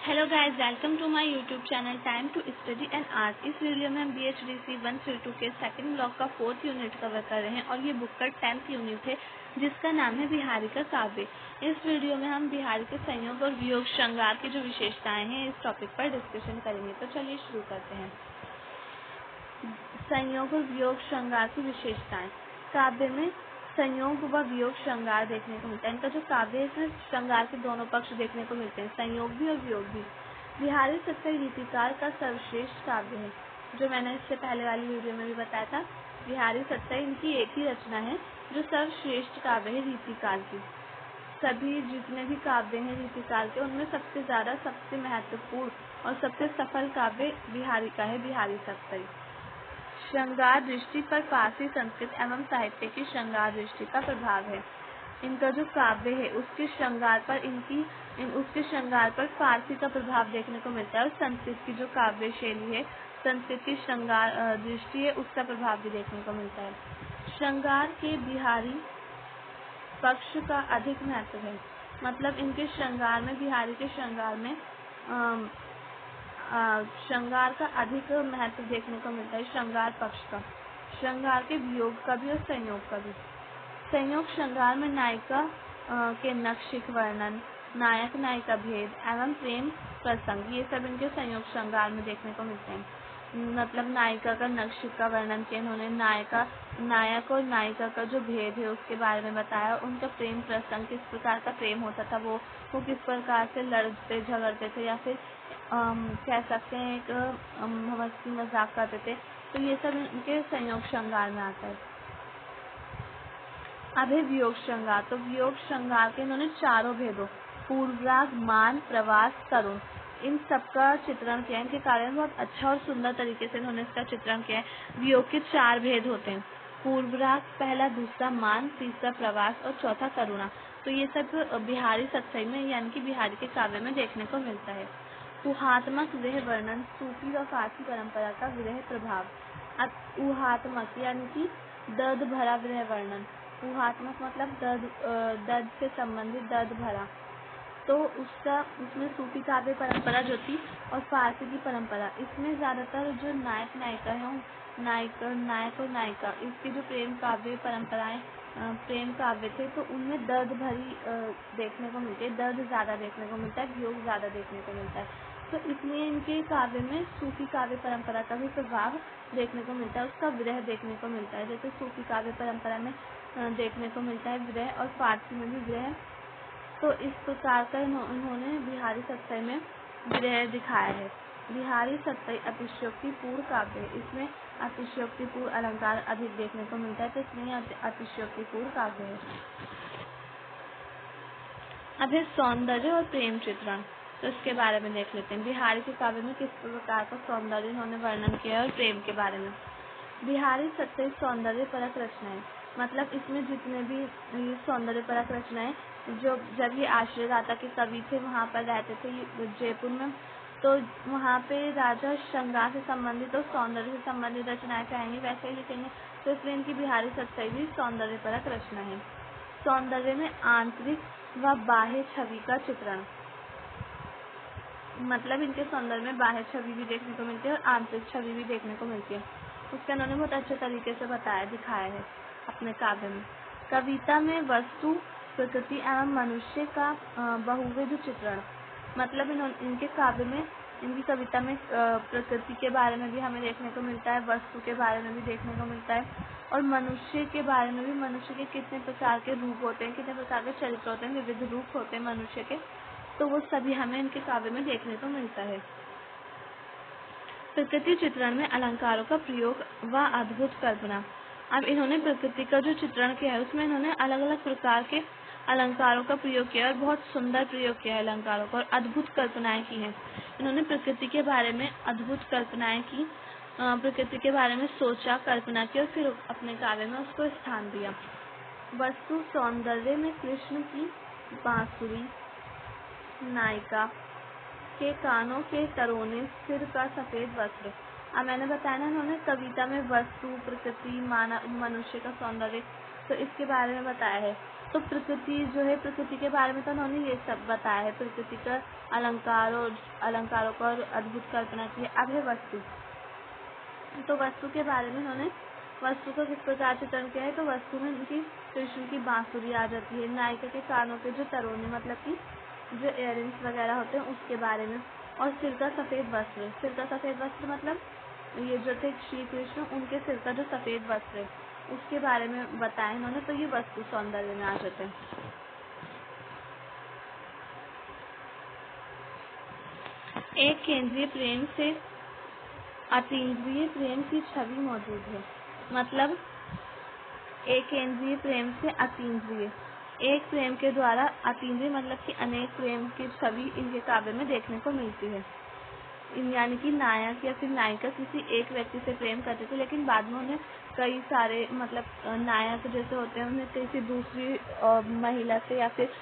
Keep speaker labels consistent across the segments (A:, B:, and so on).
A: Hello guys, welcome to my YouTube channel time to study and art. इस वीडियो में हम BHDC 132 के सेकंड ब्लॉक का 4th यूनिट कवर कर रहे हैं और ये बुक का 10th यूनिट है जिसका नाम है बिहारी का काव्य। इस वीडियो में हम बिहारी के संयोग और वियोग श्रृंगार की जो विशेषताएं हैं इस टॉपिक पर डिस्कशन करेंगे। तो चलिए शुरू करते हैं। संयोग और वियोग श्रृंगार की विशेषताएं। काव्य में संयोग व वियोग श्रृंगार देखने को मिलता है। इनका जो काव्य है इसमें श्रृंगार के दोनों पक्ष देखने को मिलते हैं, संयोग भी और वियोग भी। बिहारी सत्सई रीतिकार का सर्वश्रेष्ठ काव्य है, जो मैंने इससे पहले वाली वीडियो में भी बताया था। बिहारी सत्सई इनकी एक ही रचना है जो सर्वश्रेष्ठ काव्य है रीतिकार की। सभी जितने भी काव्य हैं रीतिकार के, उनमें सबसे ज्यादा, सबसे महत्वपूर्ण और सबसे सफल काव्य बिहारी का है, बिहारी सत्सई। श्रृंगार दृष्टि पर फारसी संस्कृत एवं साहित्य की श्रृंगार दृष्टि का प्रभाव है। इनका जो काव्य है उसके श्रृंगार पर फारसी का प्रभाव देखने को मिलता है और संस्कृत की जो काव्य शैली है, संस्कृत की श्रृंगार दृष्टि है, उसका प्रभाव भी देखने को मिलता है। श्रृंगार के बिहारी पक्ष का अधिक महत्व है, मतलब इनके श्रृंगार में, बिहारी के श्रृंगार में श्रृंगार का अधिक महत्व देखने को मिलता है, श्रृंगार पक्ष का। श्रृंगार के वियोग का भी और संयोग का भी। संयोग श्रृंगार में नायिका के नक्षिक वर्णन, नायक नायिका भेद एवं प्रेम प्रसंग, ये सब इनके संयोग श्रृंगार में देखने को मिलते हैं। मतलब नायिका का नक्षिक का वर्णन किया इन्होंने, नायक और नायिका का जो भेद है उसके बारे में बताया, उनका प्रेम प्रसंग, किस प्रकार का प्रेम होता था, वो किस प्रकार से लड़ते झगड़ते थे या फिर कह सकते हैं एक मस्ती मजाक करते थे। तो ये सब इनके संयोग श्रृंगार में आता है। अब है वियोग श्रृंगार। तो वियोग श्रृंगार के इन्होंने चारों भेदों, पूर्वराग, मान, प्रवास, तरुण, इन सबका चित्रण किया। इनके कार्य में बहुत अच्छा और सुंदर तरीके से इन्होंने इसका चित्रण किया है। वियोग के 4 भेद होते हैं, पूर्वराग, पहला, दूसरा मान, तीसरा प्रवास और चौथा करुणा। तो ये सब बिहारी सत्सई में यानी कि बिहारी के काव्य में देखने को मिलता है। ऊहात्मक विरह वर्णन, सूफी व फारसी परंपरा का विरह प्रभाव। ऊहात्मक यानी कि दर्द भरा विरह वर्णन। ऊहात्मक मतलब दर्द से संबंधित, दर्द भरा। तो उसमें सूफी काव्य परंपरा जो थी और फारसी की परंपरा, इसमें ज्यादातर जो नायक नायिका है, नायक और नायिका, इसके जो प्रेम काव्य परंपराएं, प्रेम काव्य थे, तो उनमें दर्द भरी देखने को मिलती है, दर्द ज्यादा देखने को मिलता है, वियोग ज्यादा देखने को मिलता है। तो इसलिए इनके काव्य में सूफी काव्य परंपरा का भी प्रभाव देखने को मिलता है, उसका विरह देखने को मिलता है। जैसे सूफी काव्य परंपरा में देखने को मिलता है विरह और फारसी में भी विरह। तो इस प्रकार का इन्होंने बिहारी सत्सई में विरह दिखाया है। बिहारी सत्सई अतिशयोक्तिपूर्ण काव्य है, इसमें अतिशयोक्तिपूर्ण अलंकार अधिक देखने को मिलता है, तो इसलिए अतिशयोक्तिपूर्ण काव्य है। अब है सौंदर्य और प्रेम चित्रण, तो इसके बारे में देख लेते हैं। बिहारी के काव्य में किस प्रकार का सौंदर्य इन्होंने वर्णन किया है और प्रेम के बारे में। बिहारी सत्सई सौंदर्य परक रचनाएं, मतलब इसमें जितने भी सौंदर्य परक रचनाएं, जो जब ये आश्रयदाता के कवि थे वहाँ पर रहते थे जयपुर में, तो वहाँ पे राजा श्रृंगार से संबंधित और सौंदर्य से संबंधित रचनाएं चाहेंगे वैसे ही लिखेंगे, तो इसलिए इनकी बिहारी सत्सई भी सौंदर्य परक रचना है। सौंदर्य में आंतरिक व बाह्य छवि का चित्रण, मतलब इनके सौंदर्य में बाह्य छवि भी देखने को मिलती है और आंतरिक छवि भी देखने को मिलती है, उसका इन्होंने बहुत अच्छे तरीके से बताया, दिखाया है अपने काव्य में। कविता में वस्तु, प्रकृति एवं मनुष्य का बहुविध चित्रण, मतलब इनके काव्य में, इनकी कविता में प्रकृति के बारे में भी हमें देखने को मिलता है, वस्तु के बारे में भी देखने को मिलता है और मनुष्य के बारे में भी। मनुष्य के कितने प्रकार के रूप होते हैं, कितने प्रकार के चरित्र होते हैं, विविध रूप होते हैं मनुष्य के, तो वो सभी हमें इनके काव्य में देखने को मिलता है। प्रकृति चित्रण में अलंकारों का प्रयोग व अद्भुत कल्पना। अब इन्होंने प्रकृति का जो चित्रण किया है उसमें इन्होंने अलग अलग प्रकार के अलंकारों का प्रयोग किया है और बहुत सुंदर प्रयोग किया है अलंकारों का, और अद्भुत कल्पनाएं की हैं। इन्होंने प्रकृति के बारे में अद्भुत कल्पनाएं की, प्रकृति के बारे में सोचा, कल्पना की और फिर अपने काव्य में उसको स्थान दिया। वस्तु सौंदर्य में कृष्ण की बांसुरी, नायिका के कानों के तरोने, सिर का सफेद वस्त्र। अब मैंने बताया ना, उन्होंने कविता में वस्तु, प्रकृति, मनुष्य का सौंदर्य, तो इसके बारे में बताया है। तो प्रकृति जो है, प्रकृति के बारे में तो उन्होंने ये सब बताया है, प्रकृति का अलंकारों को और अद्भुत कल्पना की। अब है वस्तु। तो वस्तु के बारे में उन्होंने वस्तु को किस प्रकार चित्रण किया है, तो वस्तु में उनकी कृष्ण की बांसुरी आ जाती है, नायिका के कानों के जो तरोने मतलब कि जो इयररिंग्स वगैरह होते हैं उसके बारे में, और सिर का सफ़ेद वस्त्र। सिर का सफ़ेद वस्त्र मतलब ये जो थे श्री कृष्ण, उनके सिर का जो सफ़ेद वस्त्र है उसके बारे में बताया इन्होंने। तो ये वस्तु सौंदर्य में आ जाते हैं। एक केंद्रीय प्रेम से अतीन्द्रिय प्रेम की छवि मौजूद है। मतलब एक केंद्रीय प्रेम से अतीन्द्रिय, एक प्रेम के द्वारा अतीन्द्रिय मतलब कि अनेक प्रेम की छवि इनके काव्य में देखने को मिलती है। यानी कि नायक या फिर नायिका किसी एक व्यक्ति से प्रेम करते थे, लेकिन बाद में उन्हें कई सारे मतलब नायक जैसे होते हैं उन्हें किसी दूसरी महिला से या फिर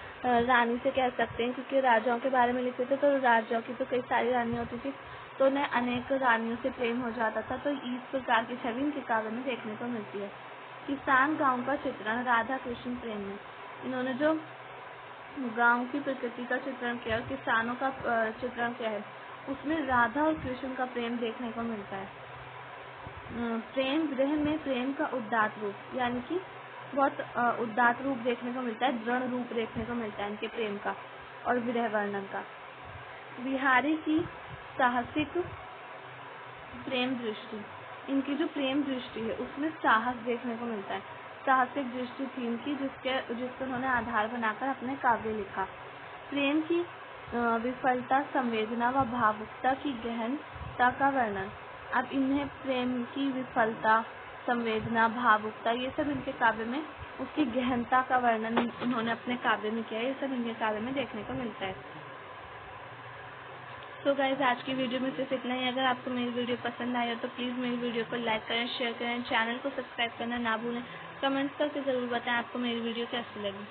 A: रानी से कह सकते हैं, क्योंकि राजाओं के बारे में लिखते थे तो राजाओं की तो कई सारी रानियां होती थी, तो उन्हें अनेक रानियों से प्रेम हो जाता था। तो इस प्रकार की छवि इनके काव्य में देखने को मिलती है। किसान गाँव का चित्रण, राधा कृष्ण प्रेम में इन्होंने जो गाँव की प्रकृति का चित्रण किया और किसानों का चित्रण किया है, उसमें राधा और कृष्ण का प्रेम देखने को मिलता है। प्रेम विरह में प्रेम का उदात्त रूप, यानी कि बहुत उदात्त रूप देखने को मिलता है, दृढ़ रूप देखने को मिलता है इनके प्रेम का और विरह वर्णन का। बिहारी की साहसिक प्रेम दृष्टि, इनकी जो प्रेम दृष्टि है उसमें साहस देखने को मिलता है, साहसिक दृष्टि थी इनकी, जिसको उन्होंने आधार बनाकर अपने काव्य लिखा। प्रेम की विफलता, संवेदना व भावुकता की गहनता का वर्णन। अब इन्हें प्रेम की विफलता, संवेदना, भावुकता ये सब इनके काव्य में, उसकी गहनता का वर्णन उन्होंने अपने काव्य में किया है। ये सब इनके काव्य में देखने को मिलता है। तो गाइस आज की वीडियो में सिर्फ इतना ही। अगर आपको मेरी वीडियो पसंद आई हो तो प्लीज़ मेरी वीडियो को लाइक करें, शेयर करें, चैनल को सब्सक्राइब करना ना भूलें। कमेंट्स करके ज़रूर बताएं आपको मेरी वीडियो कैसी लगी।